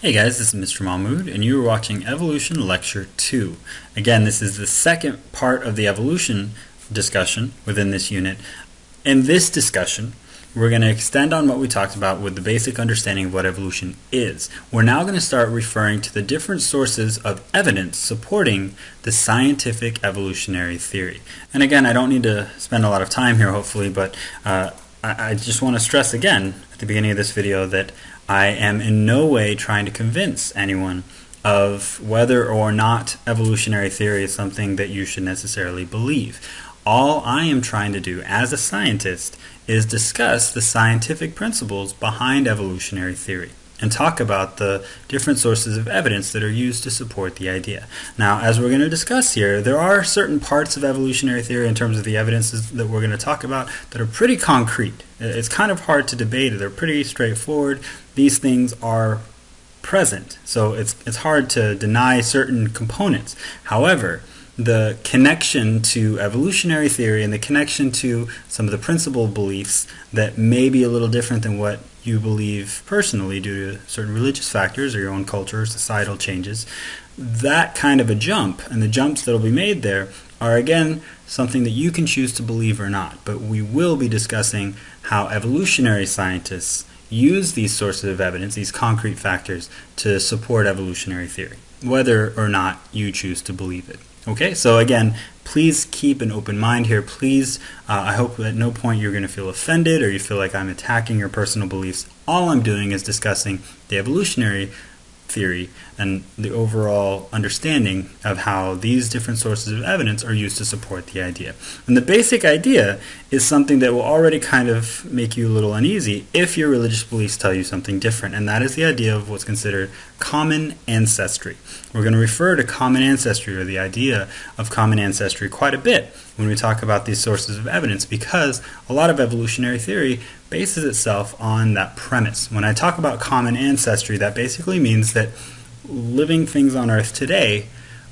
Hey guys, this is Mr. Mahmood, and you are watching Evolution Lecture 2. Again, this is the second part of the evolution discussion within this unit. In this discussion, we're going to extend on what we talked about with the basic understanding of what evolution is. We're now going to start referring to the different sources of evidence supporting the scientific evolutionary theory. And again, I don't need to spend a lot of time here, hopefully, but I just want to stress again at the beginning of this video that I am in no way trying to convince anyone of whether or not evolutionary theory is something that you should necessarily believe. All I am trying to do as a scientist is discuss the scientific principles behind evolutionary theory and talk about the different sources of evidence that are used to support the idea. Now, as we're going to discuss here, there are certain parts of evolutionary theory in terms of the evidences that we're going to talk about that are pretty concrete. It's kind of hard to debate. They're pretty straightforward. These things are present, so it's hard to deny certain components. However, the connection to evolutionary theory and the connection to some of the principal beliefs that may be a little different than what you believe personally due to certain religious factors or your own culture or societal changes, that kind of a jump and the jumps that will be made there are again something that you can choose to believe or not. But we will be discussing how evolutionary scientists use these sources of evidence, these concrete factors, to support evolutionary theory, whether or not you choose to believe it. Okay, so again, please keep an open mind here. Please, I hope at no point you're going to feel offended or you feel like I'm attacking your personal beliefs. All I'm doing is discussing the evolutionary theory and the overall understanding of how these different sources of evidence are used to support the idea. And the basic idea is something that will already kind of make you a little uneasy if your religious beliefs tell you something different, and that is the idea of what's considered common ancestry. We're going to refer to common ancestry, or the idea of common ancestry, quite a bit when we talk about these sources of evidence, because a lot of evolutionary theory bases itself on that premise. When I talk about common ancestry, that basically means that living things on Earth today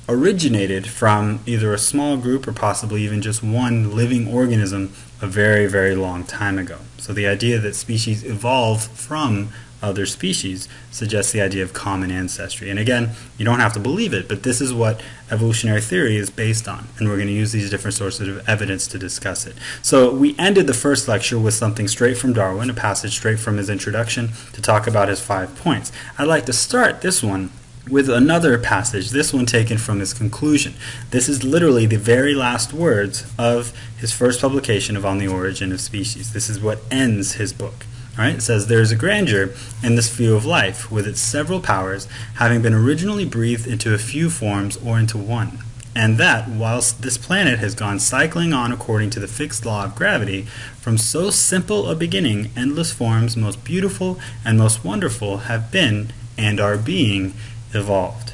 originated from either a small group or possibly even just one living organism a very, very long time ago. So the idea that species evolve from other species suggests the idea of common ancestry. And again, you don't have to believe it, but this is what evolutionary theory is based on, and we're going to use these different sources of evidence to discuss it. So we ended the first lecture with something straight from Darwin, a passage straight from his introduction to talk about his 5 points. I'd like to start this one with another passage, this one taken from his conclusion. This is literally the very last words of his first publication of On the Origin of Species. This is what ends his book. Right? It says, "There is a grandeur in this view of life, with its several powers, having been originally breathed into a few forms or into one, and that, whilst this planet has gone cycling on according to the fixed law of gravity, from so simple a beginning, endless forms, most beautiful and most wonderful, have been and are being evolved."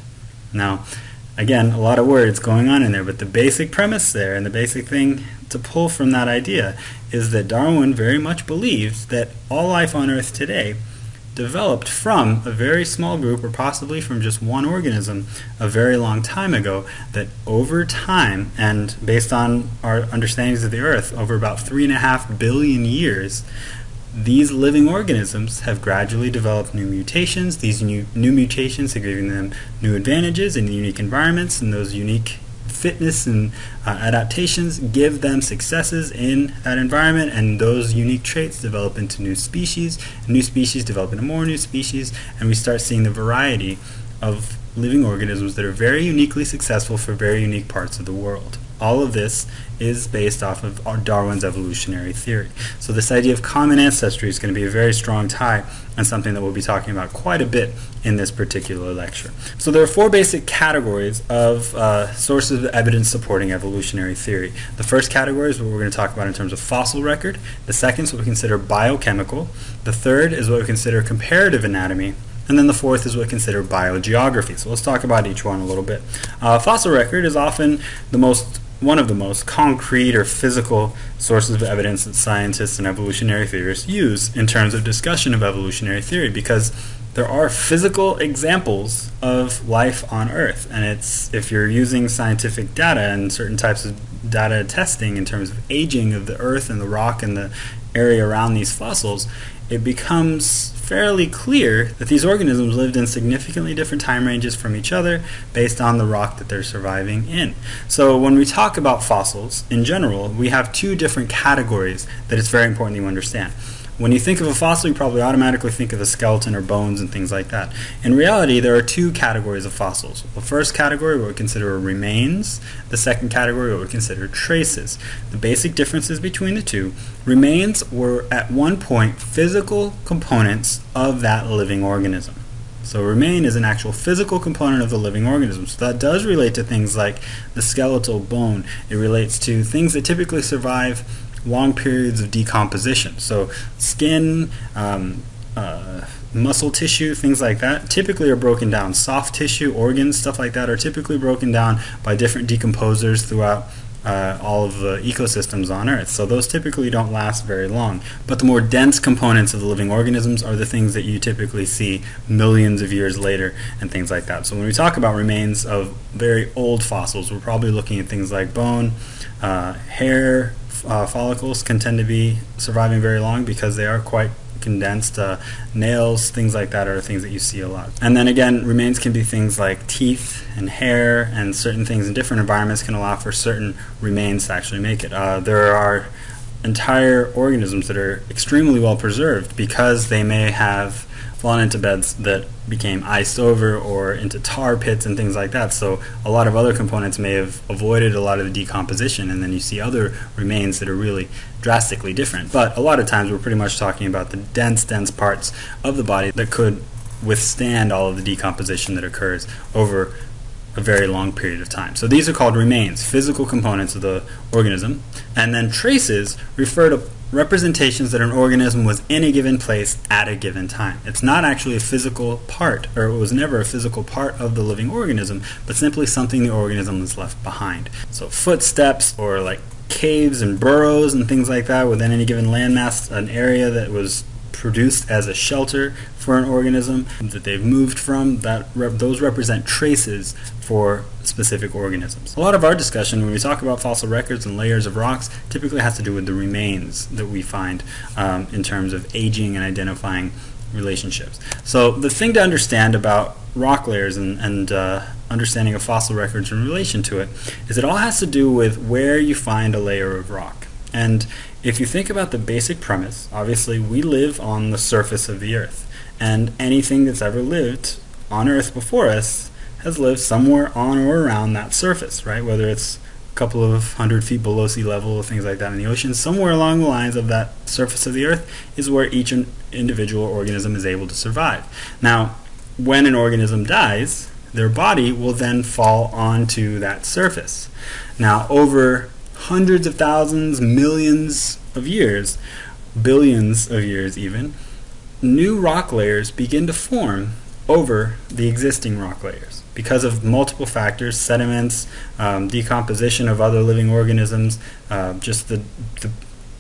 Now, again, a lot of words going on in there, but the basic premise there and the basic thing to pull from that idea is that Darwin very much believes that all life on Earth today developed from a very small group, or possibly from just one organism a very long time ago, that over time, and based on our understandings of the Earth, over about 3.5 billion years, these living organisms have gradually developed new mutations. These new mutations have given them new advantages in unique environments, and those unique fitness and adaptations give them successes in that environment, and those unique traits develop into new species, and new species develop into more new species, and we start seeing the variety of living organisms that are very uniquely successful for very unique parts of the world. All of this is based off of Darwin's evolutionary theory. So this idea of common ancestry is going to be a very strong tie and something that we'll be talking about quite a bit in this particular lecture. So there are 4 basic categories of sources of evidence supporting evolutionary theory. The first category is what we're going to talk about in terms of fossil record. The second is what we consider biochemical. The third is what we consider comparative anatomy. And then the fourth is what we consider biogeography. So let's talk about each one a little bit. Fossil record is often one of the most concrete or physical sources of evidence that scientists and evolutionary theorists use in terms of discussion of evolutionary theory, because there are physical examples of life on Earth, and if you're using scientific data and certain types of data testing in terms of aging of the Earth and the rock and the area around these fossils, it becomes fairly clear that these organisms lived in significantly different time ranges from each other based on the rock that they're surviving in. So when we talk about fossils, in general, we have two different categories that it's very important you understand. When you think of a fossil, you probably automatically think of a skeleton or bones and things like that. In reality, there are two categories of fossils. The first category, what we consider remains. The second category, what we consider traces. The basic differences between the two: remains were at one point physical components of that living organism. So remain is an actual physical component of the living organism. So that does relate to things like the skeletal bone. It relates to things that typically survive long periods of decomposition. So skin, muscle tissue, things like that typically are broken down. Soft tissue, organs, stuff like that are typically broken down by different decomposers throughout all of the ecosystems on Earth. So those typically don't last very long. But the more dense components of the living organisms are the things that you typically see millions of years later and things like that. So when we talk about remains of very old fossils, we're probably looking at things like bone, hair, follicles can tend to be surviving very long because they are quite condensed. Nails, things like that are things that you see a lot. And then again, remains can be things like teeth and hair, and certain things in different environments can allow for certain remains to actually make it. There are entire organisms that are extremely well preserved because they may have fallen into beds that became iced over or into tar pits and things like that. So a lot of other components may have avoided a lot of the decomposition, and then you see other remains that are really drastically different. But a lot of times we're pretty much talking about the dense parts of the body that could withstand all of the decomposition that occurs over a very long period of time. So these are called remains, physical components of the organism. And then traces refer to representations that an organism was in a given place at a given time. It's not actually a physical part, or it was never a physical part of the living organism, but simply something the organism has left behind. So footsteps, or like caves and burrows and things like that within any given landmass, an area that was produced as a shelter for an organism that they've moved from, those represent traces for specific organisms. A lot of our discussion when we talk about fossil records and layers of rocks typically has to do with the remains that we find in terms of aging and identifying relationships. So the thing to understand about rock layers and understanding of fossil records in relation to it is it all has to do with where you find a layer of rock. And if you think about the basic premise, obviously we live on the surface of the Earth, and anything that's ever lived on Earth before us has lived somewhere on or around that surface, right? Whether it's a couple of 100 feet below sea level or things like that in the ocean, somewhere along the lines of that surface of the Earth is where each individual organism is able to survive. Now, when an organism dies, their body will then fall onto that surface. Now, over hundreds of thousands, millions of years, billions of years even, new rock layers begin to form over the existing rock layers because of multiple factors: sediments, decomposition of other living organisms, just the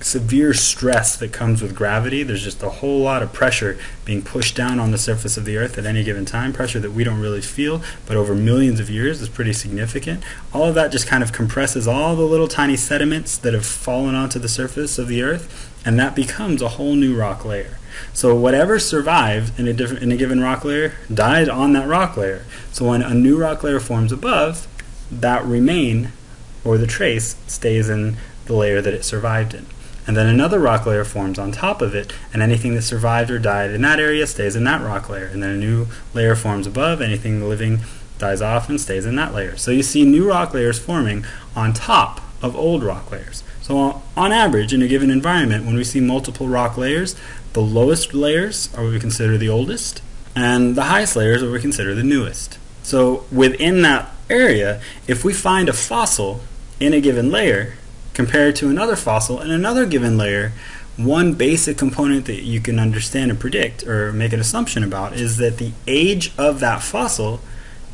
severe stress that comes with gravity. There's just a whole lot of pressure being pushed down on the surface of the Earth at any given time, pressure that we don't really feel, but over millions of years is pretty significant. All of that just kind of compresses all the little tiny sediments that have fallen onto the surface of the Earth, and that becomes a whole new rock layer. So whatever survived in a given rock layer died on that rock layer. So when a new rock layer forms above, that remain, or the trace, stays in the layer that it survived in. And then another rock layer forms on top of it, and anything that survived or died in that area stays in that rock layer. And then a new layer forms above, anything living dies off and stays in that layer. So you see new rock layers forming on top of old rock layers. So on average, in a given environment, when we see multiple rock layers, the lowest layers are what we consider the oldest, and the highest layers are what we consider the newest. So within that area, if we find a fossil in a given layer, compared to another fossil in another given layer, one basic component that you can understand and predict or make an assumption about is that the age of that fossil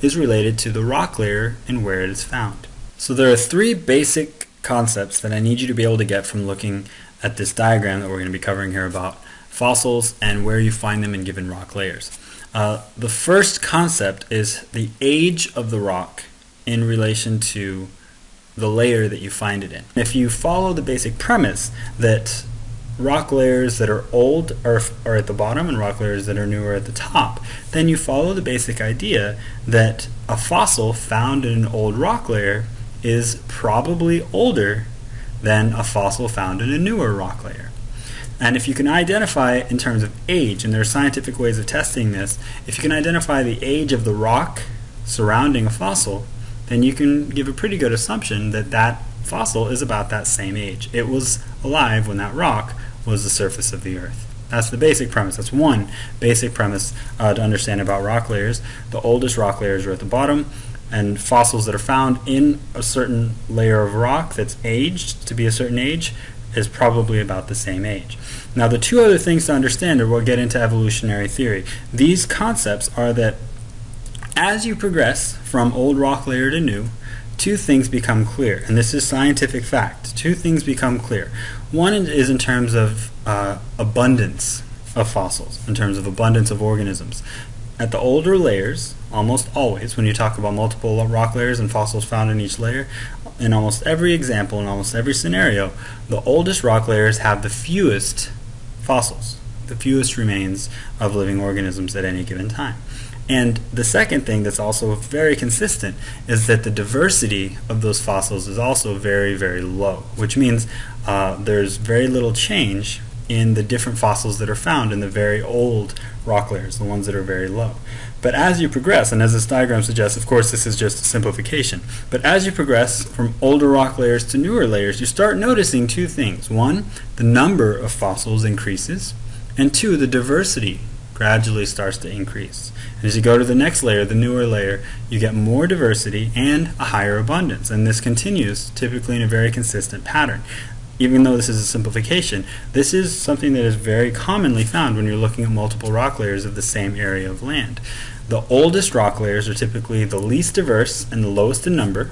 is related to the rock layer and where it is found. So there are three basic concepts that I need you to be able to get from looking at this diagram that we're going to be covering here about fossils and where you find them in given rock layers. The first concept is the age of the rock in relation to the layer that you find it in. If you follow the basic premise that rock layers that are old are at the bottom and rock layers that are new are at the top, then you follow the basic idea that a fossil found in an old rock layer is probably older than a fossil found in a newer rock layer. And if you can identify in terms of age, and there are scientific ways of testing this, if you can identify the age of the rock surrounding a fossil, then you can give a pretty good assumption that that fossil is about that same age. It was alive when that rock was the surface of the earth. That's the basic premise. That's one basic premise to understand about rock layers. The oldest rock layers are at the bottom, and fossils that are found in a certain layer of rock that's aged to be a certain age is probably about the same age. Now, the two other things to understand, or we'll get into evolutionary theory. These concepts are that as you progress from old rock layer to new, two things become clear, and this is scientific fact. Two things become clear. One is in terms of abundance of fossils, in terms of abundance of organisms. At the older layers, almost always, when you talk about multiple rock layers and fossils found in each layer, in almost every example, in almost every scenario, the oldest rock layers have the fewest fossils, the fewest remains of living organisms at any given time. And the second thing that's also very consistent is that the diversity of those fossils is also very, very low, which means there's very little change in the different fossils that are found in the very old rock layers, the ones that are very low. But as you progress, and as this diagram suggests, of course this is just a simplification, but as you progress from older rock layers to newer layers, you start noticing two things. One, the number of fossils increases, and two, the diversity gradually starts to increase. And as you go to the next layer, the newer layer, you get more diversity and a higher abundance. And this continues typically in a very consistent pattern. Even though this is a simplification, this is something that is very commonly found when you're looking at multiple rock layers of the same area of land. The oldest rock layers are typically the least diverse and the lowest in number,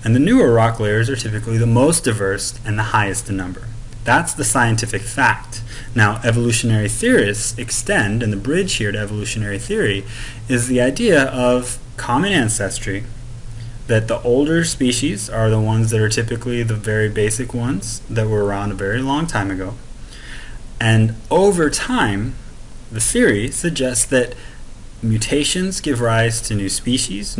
and the newer rock layers are typically the most diverse and the highest in number. That's the scientific fact. Now, evolutionary theorists extend, and the bridge here to evolutionary theory is the idea of common ancestry, that the older species are the ones that are typically the very basic ones that were around a very long time ago. And over time, the theory suggests that mutations give rise to new species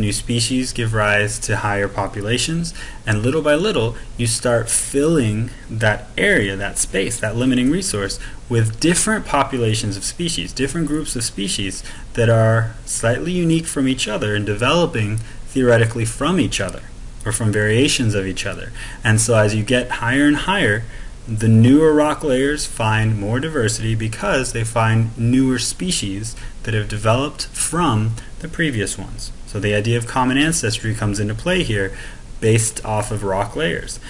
give rise to higher populations, and little by little you start filling that area, that space, that limiting resource with different populations of species, different groups of species that are slightly unique from each other and developing theoretically from each other or from variations of each other. And so as you get higher and higher, the newer rock layers find more diversity because they find newer species that have developed from the previous ones. So the idea of common ancestry comes into play here based off of rock layers.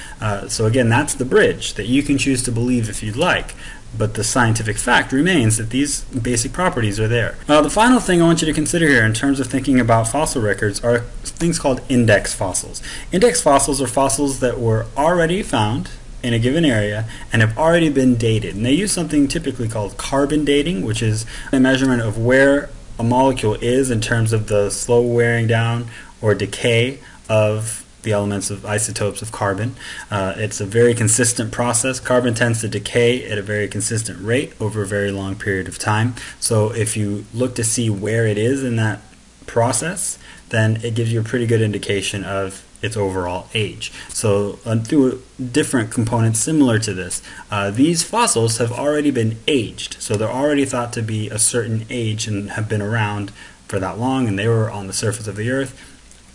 So again, that's the bridge that you can choose to believe if you'd like, but the scientific fact remains that these basic properties are there. The final thing I want you to consider here in terms of thinking about fossil records are things called index fossils. Index fossils are fossils that were already found in a given area and have already been dated. And they use something typically called carbon dating, which is a measurement of where a molecule is in terms of the slow wearing down or decay of the elements of isotopes of carbon. It's a very consistent process. Carbon tends to decay at a very consistent rate over a very long period of time. So if you look to see where it is in that process, then it gives you a pretty good indication of its overall age. So through different components similar to this, these fossils have already been aged. So they're already thought to be a certain age and have been around for that long, and they were on the surface of the earth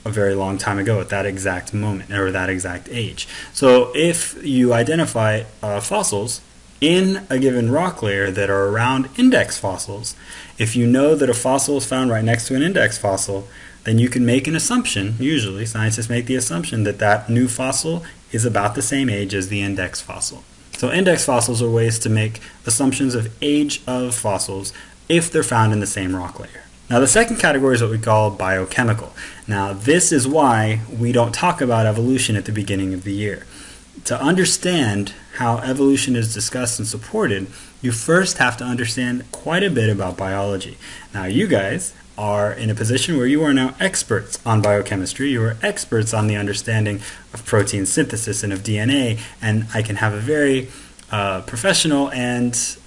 a very long time ago at that exact moment or that exact age. So if you identify fossils in a given rock layer that are around index fossils, if you know that a fossil is found right next to an index fossil, then you can make an assumption, usually scientists make the assumption that that new fossil is about the same age as the index fossil. So index fossils are ways to make assumptions of age of fossils if they're found in the same rock layer. Now the second category is what we call biochemical. Now this is why we don't talk about evolution at the beginning of the year. To understand how evolution is discussed and supported, you first have to understand quite a bit about biology. Now you guys are in a position where you are now experts on biochemistry. You are experts on the understanding of protein synthesis and of DNA, and I can have a very professional and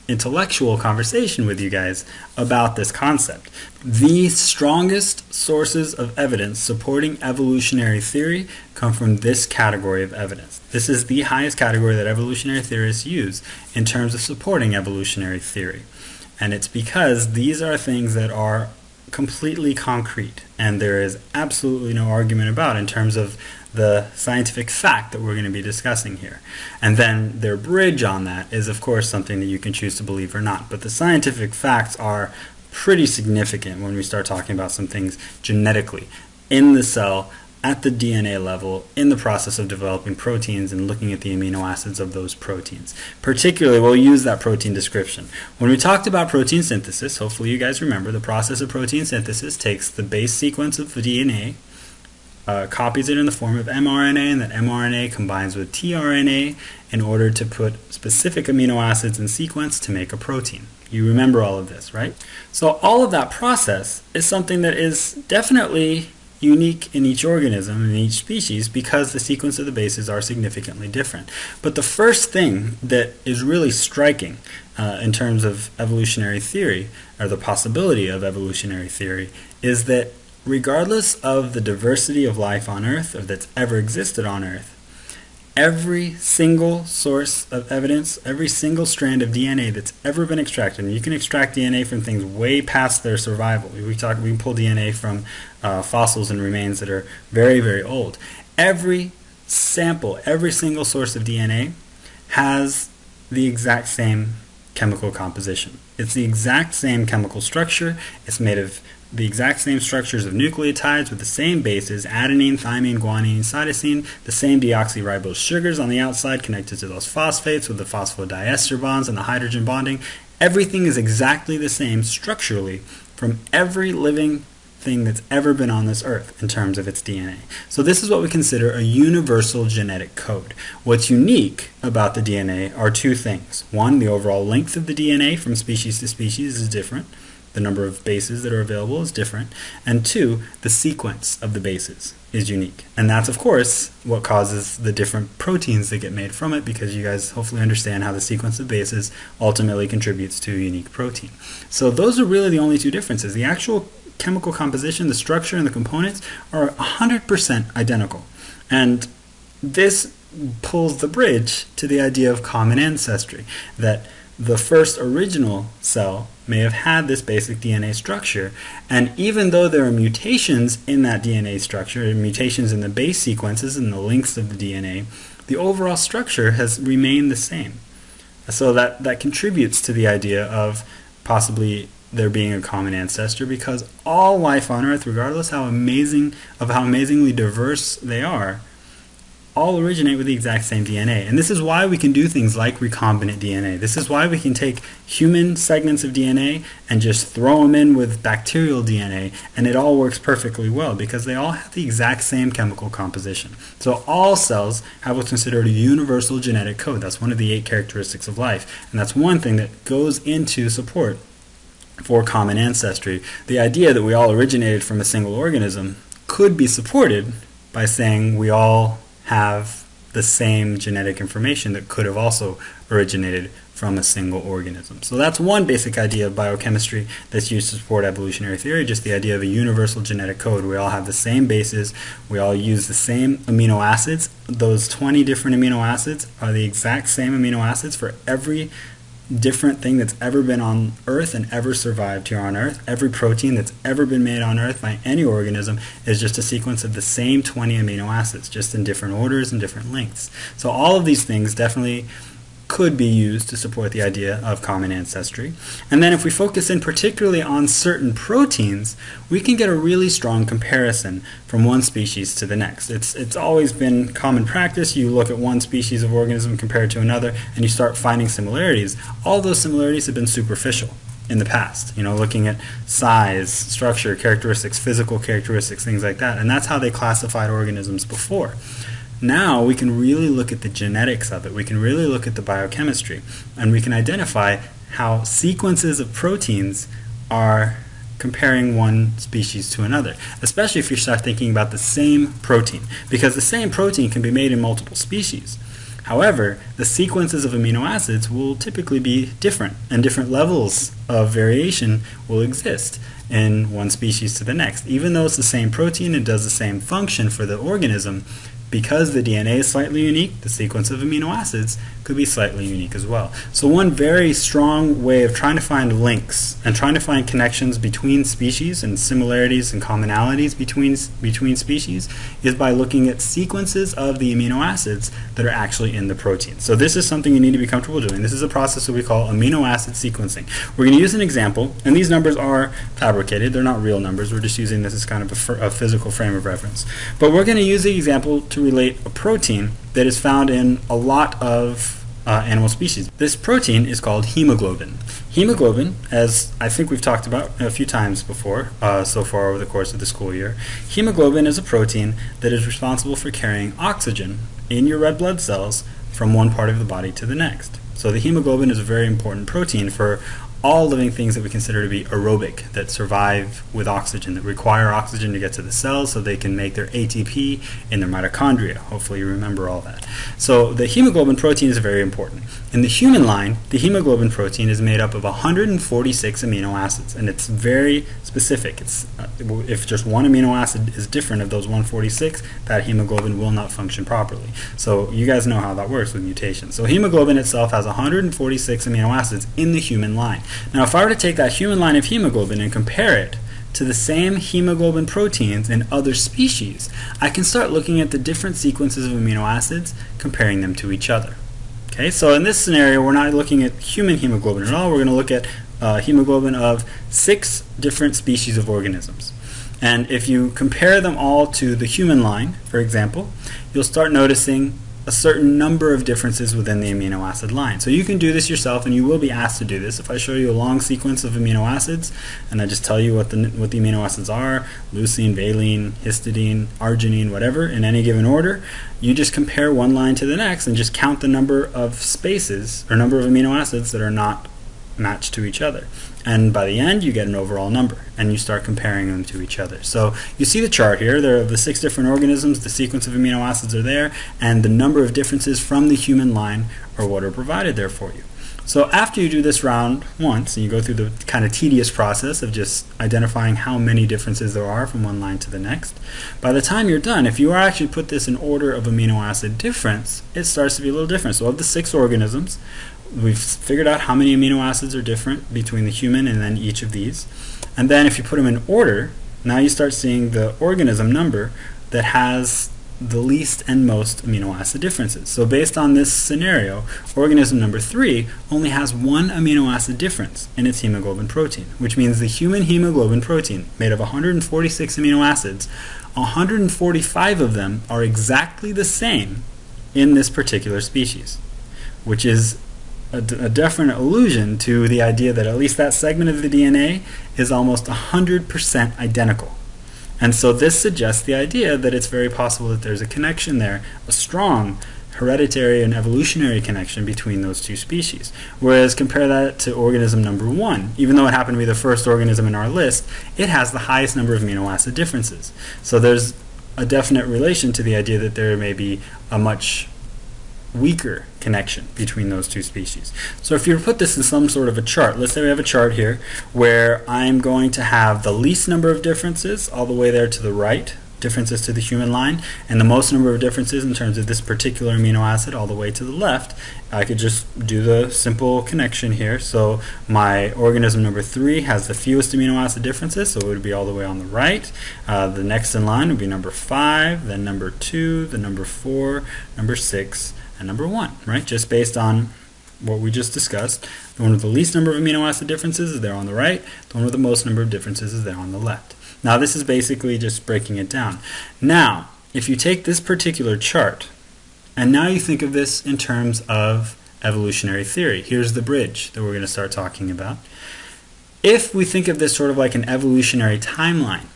intellectual conversation with you guys about this concept. The strongest sources of evidence supporting evolutionary theory come from this category of evidence. This is the highest category that evolutionary theorists use in terms of supporting evolutionary theory. And it's because these are things that are completely concrete and there is absolutely no argument about in terms of the scientific fact that we're going to be discussing here. And then their bridge on that is, of course, something that you can choose to believe or not. But the scientific facts are pretty significant when we start talking about some things genetically in the cell, at the DNA level, in the process of developing proteins and looking at the amino acids of those proteins. Particularly, we'll use that protein description. When we talked about protein synthesis, hopefully you guys remember, the process of protein synthesis takes the base sequence of the DNA, copies it in the form of mRNA, and that mRNA combines with tRNA in order to put specific amino acids in sequence to make a protein. You remember all of this, right? So all of that process is something that is definitely unique in each organism, in each species, because the sequence of the bases are significantly different. But the first thing that is really striking in terms of evolutionary theory, or the possibility of evolutionary theory, is that regardless of the diversity of life on Earth, or that's ever existed on Earth, every single source of evidence, every single strand of DNA that's ever been extracted, and you can extract DNA from things way past their survival. We can pull DNA from fossils and remains that are very, very old. Every sample, every single source of DNA has the exact same chemical composition. It's the exact same chemical structure. It's made of the exact same structures of nucleotides with the same bases, adenine, thymine, guanine, cytosine, the same deoxyribose sugars on the outside connected to those phosphates with the phosphodiester bonds and the hydrogen bonding. Everything is exactly the same structurally from every living thing that's ever been on this earth in terms of its DNA. So this is what we consider a universal genetic code. What's unique about the DNA are two things. One, the overall length of the DNA from species to species is different. The number of bases that are available is different. And two, the sequence of the bases is unique. And that's, of course, what causes the different proteins that get made from it, because you guys hopefully understand how the sequence of bases ultimately contributes to a unique protein. So those are really the only two differences. The actual chemical composition, the structure, and the components are 100% identical. And this pulls the bridge to the idea of common ancestry, that the first original cell may have had this basic DNA structure, and even though there are mutations in that DNA structure, mutations in the base sequences and the lengths of the DNA, the overall structure has remained the same. So that contributes to the idea of possibly there being a common ancestor, because all life on Earth, regardless how amazingly diverse they are, all originate with the exact same DNA. And this is why we can do things like recombinant DNA. This is why we can take human segments of DNA and just throw them in with bacterial DNA, and it all works perfectly well because they all have the exact same chemical composition. So all cells have what's considered a universal genetic code. That's one of the 8 characteristics of life, and that's one thing that goes into support for common ancestry. The idea that we all originated from a single organism could be supported by saying we all have the same genetic information that could have also originated from a single organism. So that's one basic idea of biochemistry that's used to support evolutionary theory, just the idea of a universal genetic code. We all have the same bases, we all use the same amino acids. Those 20 different amino acids are the exact same amino acids for every different thing that's ever been on Earth and ever survived here on Earth. Every protein that's ever been made on Earth by any organism is just a sequence of the same 20 amino acids, just in different orders and different lengths. So all of these things definitely could be used to support the idea of common ancestry. And then if we focus in particularly on certain proteins, we can get a really strong comparison from one species to the next. It's always been common practice. You look at one species of organism compared to another and you start finding similarities. All those similarities have been superficial in the past, looking at size, structure, characteristics, physical characteristics, things like that. And that's how they classified organisms before. Now we can really look at the genetics of it, we can really look at the biochemistry, and we can identify how sequences of proteins are comparing one species to another, especially if you start thinking about the same protein, because the same protein can be made in multiple species. However, the sequences of amino acids will typically be different, and different levels of variation will exist in one species to the next. Even though it's the same protein and does the same function for the organism, because the DNA is slightly unique, the sequence of amino acids could be slightly unique as well. So one very strong way of trying to find links and trying to find connections between species and similarities and commonalities between species is by looking at sequences of the amino acids that are actually in the protein. So this is something you need to be comfortable doing. This is a process that we call amino acid sequencing. We're going to use an example, and these numbers are fabricated. They're not real numbers. We're just using this as kind of a physical frame of reference. But we're going to use the example to relate a protein that is found in a lot of animal species. This protein is called hemoglobin. Hemoglobin, as I think we've talked about a few times before so far over the course of the school year, hemoglobin is a protein that is responsible for carrying oxygen in your red blood cells from one part of the body to the next. So the hemoglobin is a very important protein for all living things that we consider to be aerobic, that survive with oxygen, that require oxygen to get to the cells so they can make their ATP in their mitochondria. Hopefully you remember all that. So the hemoglobin protein is very important. In the human line, the hemoglobin protein is made up of 146 amino acids, and it's very specific. If just one amino acid is different of those 146, that hemoglobin will not function properly. So you guys know how that works with mutations. So hemoglobin itself has 146 amino acids in the human line. Now, if I were to take that human line of hemoglobin and compare it to the same hemoglobin proteins in other species, I can start looking at the different sequences of amino acids, comparing them to each other. Okay, so in this scenario, we're not looking at human hemoglobin at all. We're going to look at hemoglobin of 6 different species of organisms. And if you compare them all to the human line, for example, you'll start noticing a certain number of differences within the amino acid line. So you can do this yourself, and you will be asked to do this. If I show you a long sequence of amino acids, and I just tell you what the amino acids are, leucine, valine, histidine, arginine, whatever, in any given order, you just compare one line to the next and just count the number of spaces, or number of amino acids that are not matched to each other. And by the end, you get an overall number, and you start comparing them to each other. So you see the chart here. There are the 6 different organisms, the sequence of amino acids are there, and the number of differences from the human line are what are provided there for you. So after you do this round once, and you go through the kind of tedious process of just identifying how many differences there are from one line to the next, by the time you're done, if you actually put this in order of amino acid difference, it starts to be a little different. So of the 6 organisms, we've figured out how many amino acids are different between the human and then each of these. And then if you put them in order, now you start seeing the organism number that has the least and most amino acid differences. So based on this scenario, organism number 3 only has 1 amino acid difference in its hemoglobin protein, which means the human hemoglobin protein, made of 146 amino acids, 145 of them are exactly the same in this particular species, which is a definite allusion to the idea that at least that segment of the DNA is almost 100% identical. And so this suggests the idea that it's very possible that there's a connection there, a strong hereditary and evolutionary connection between those two species. Whereas compare that to organism number 1. Even though it happened to be the first organism in our list, it has the highest number of amino acid differences. So there's a definite relation to the idea that there may be a much weaker connection between those two species. So if you put this in some sort of a chart, let's say we have a chart here where I'm going to have the least number of differences all the way there to the right, differences to the human line, and the most number of differences in terms of this particular amino acid all the way to the left. I could just do the simple connection here. So my organism number 3 has the fewest amino acid differences, so it would be all the way on the right. The next in line would be number 5, then number 2, then number 4, number 6, and number 1, right? Just based on what we just discussed. The one with the least number of amino acid differences is there on the right. The one with the most number of differences is there on the left. Now this is basically just breaking it down. Now, if you take this particular chart, and now you think of this in terms of evolutionary theory. Here's the bridge that we're going to start talking about. If we think of this sort of like an evolutionary timeline,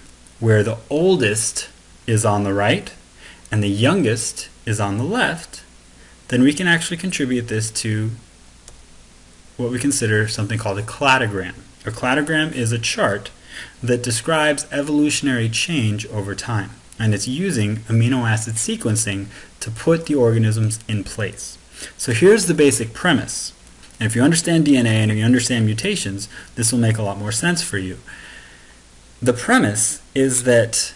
where the oldest is on the right and the youngest is on the left, then we can actually contribute this to what we consider something called a cladogram. A cladogram is a chart that describes evolutionary change over time. and it's using amino acid sequencing to put the organisms in place. So here's the basic premise. And if you understand DNA and if you understand mutations, this will make a lot more sense for you. The premise is that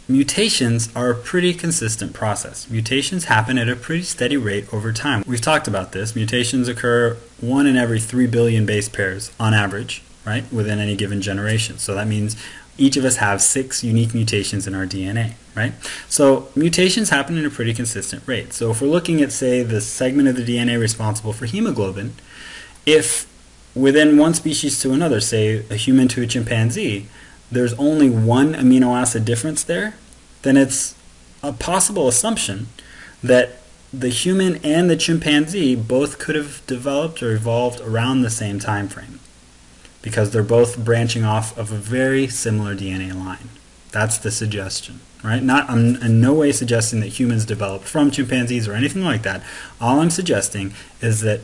mutations are a pretty consistent process. Mutations happen at a pretty steady rate over time. We've talked about this. Mutations occur 1 in every 3 billion base pairs on average, right, within any given generation. So that means each of us have 6 unique mutations in our DNA, right? So mutations happen at a pretty consistent rate. So if we're looking at, say, the segment of the DNA responsible for hemoglobin, if within one species to another, say a human to a chimpanzee, there's only one amino acid difference there, then it's a possible assumption that the human and the chimpanzee both could have developed or evolved around the same time frame, because they're both branching off of a very similar DNA line. That's the suggestion, right? I'm in no way suggesting that humans developed from chimpanzees or anything like that. All I'm suggesting is that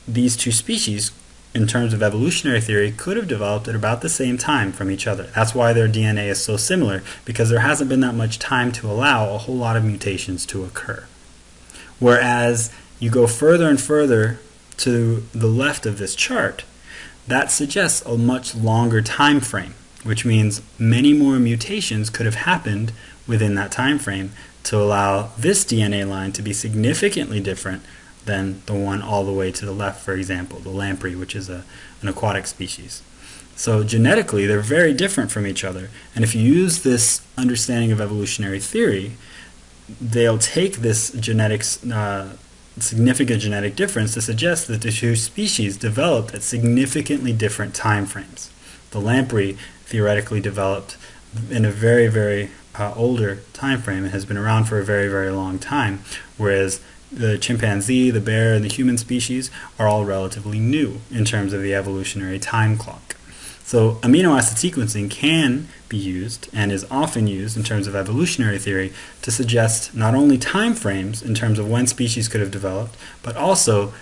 these two species, in terms of evolutionary theory, could have developed at about the same time from each other. That's why their DNA is so similar, because there hasn't been that much time to allow a whole lot of mutations to occur. Whereas you go further and further to the left of this chart, that suggests a much longer time frame, which means many more mutations could have happened within that time frame to allow this DNA line to be significantly different than the one all the way to the left, for example, the lamprey, which is an aquatic species. So genetically, they're very different from each other. And if you use this understanding of evolutionary theory, they'll take this significant genetic difference to suggest that the two species developed at significantly different time frames. The lamprey theoretically developed in a very, very older time frame and has been around for a very, very long time, whereas the chimpanzee, the bear, and the human species are all relatively new in terms of the evolutionary time clock. So amino acid sequencing can be used, and is often used in terms of evolutionary theory, to suggest not only time frames in terms of when species could have developed, but also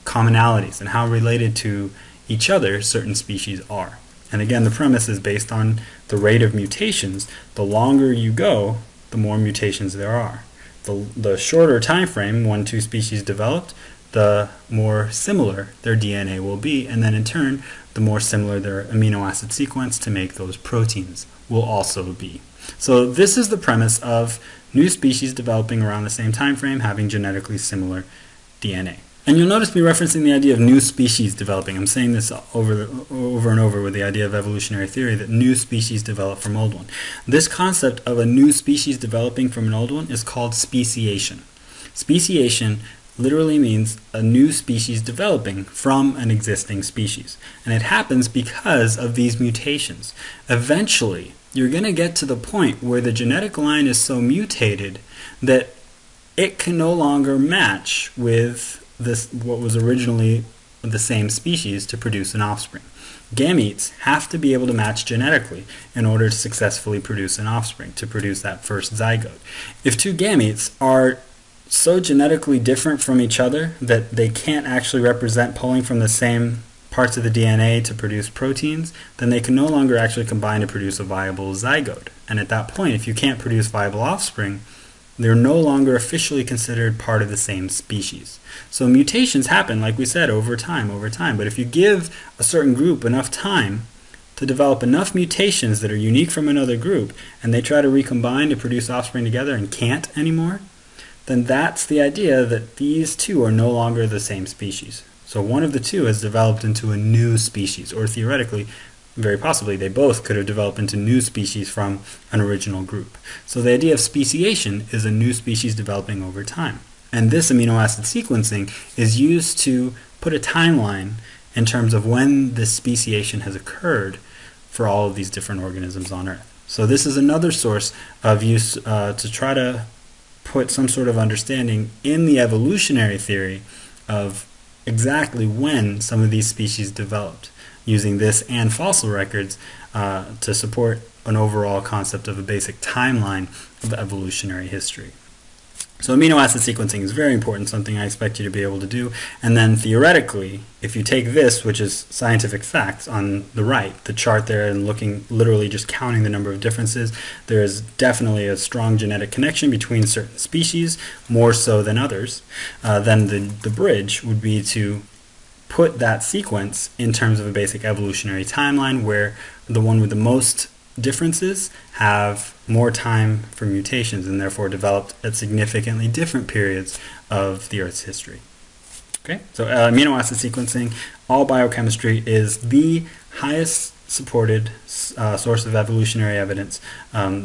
commonalities and how related to each other certain species are. And again, the premise is based on the rate of mutations. The longer you go, the more mutations there are. The shorter time frame, when two species developed, the more similar their DNA will be, and then in turn, the more similar their amino acid sequence to make those proteins will also be. So this is the premise of new species developing around the same time frame, having genetically similar DNA. And you'll notice me referencing the idea of new species developing. I'm saying this over and over with the idea of evolutionary theory, that new species develop from old one. This concept of a new species developing from an old one is called speciation. Speciation literally means a new species developing from an existing species. And it happens because of these mutations. Eventually, you're going to get to the point where the genetic line is so mutated that it can no longer match with what was originally the same species to produce an offspring. Gametes have to be able to match genetically in order to successfully produce an offspring, to produce that first zygote. If two gametes are so genetically different from each other that they can't actually represent pulling from the same parts of the DNA to produce proteins, then they can no longer actually combine to produce a viable zygote. And at that point, if you can't produce viable offspring, they're no longer officially considered part of the same species. So mutations happen, like we said, over time. But if you give a certain group enough time to develop enough mutations that are unique from another group, and they try to recombine to produce offspring together and can't anymore, then that's the idea that these two are no longer the same species. So one of the two has developed into a new species, or theoretically, very possibly, they both could have developed into new species from an original group. So the idea of speciation is a new species developing over time. And this amino acid sequencing is used to put a timeline in terms of when this speciation has occurred for all of these different organisms on Earth. So this is another source of use to try to put some sort of understanding in the evolutionary theory of exactly when some of these species developed, using this and fossil records to support an overall concept of a basic timeline of evolutionary history. So amino acid sequencing is very important, something I expect you to be able to do. And then theoretically, if you take this, which is scientific facts on the right, the chart there, and looking, literally just counting the number of differences, there is definitely a strong genetic connection between certain species, more so than others. Then the bridge would be to put that sequence in terms of a basic evolutionary timeline where the one with the most differences have more time for mutations and therefore developed at significantly different periods of the Earth's history. Okay, so amino acid sequencing, all biochemistry, is the highest supported source of evolutionary evidence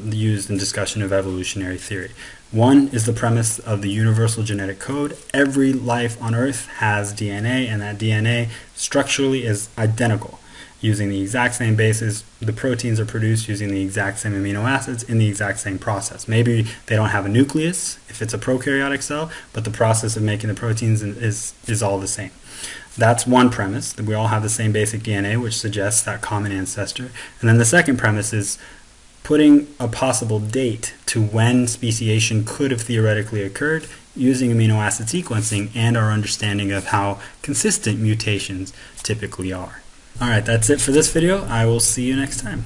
used in discussion of evolutionary theory. One is the premise of the universal genetic code. Every life on Earth has DNA, and that DNA structurally is identical. Using the exact same bases, the proteins are produced using the exact same amino acids in the exact same process. Maybe they don't have a nucleus if it's a prokaryotic cell, but the process of making the proteins is all the same. That's one premise, that we all have the same basic DNA, which suggests that common ancestor. And then the second premise is putting a possible date to when speciation could have theoretically occurred using amino acid sequencing and our understanding of how consistent mutations typically are. Alright, that's it for this video. I will see you next time.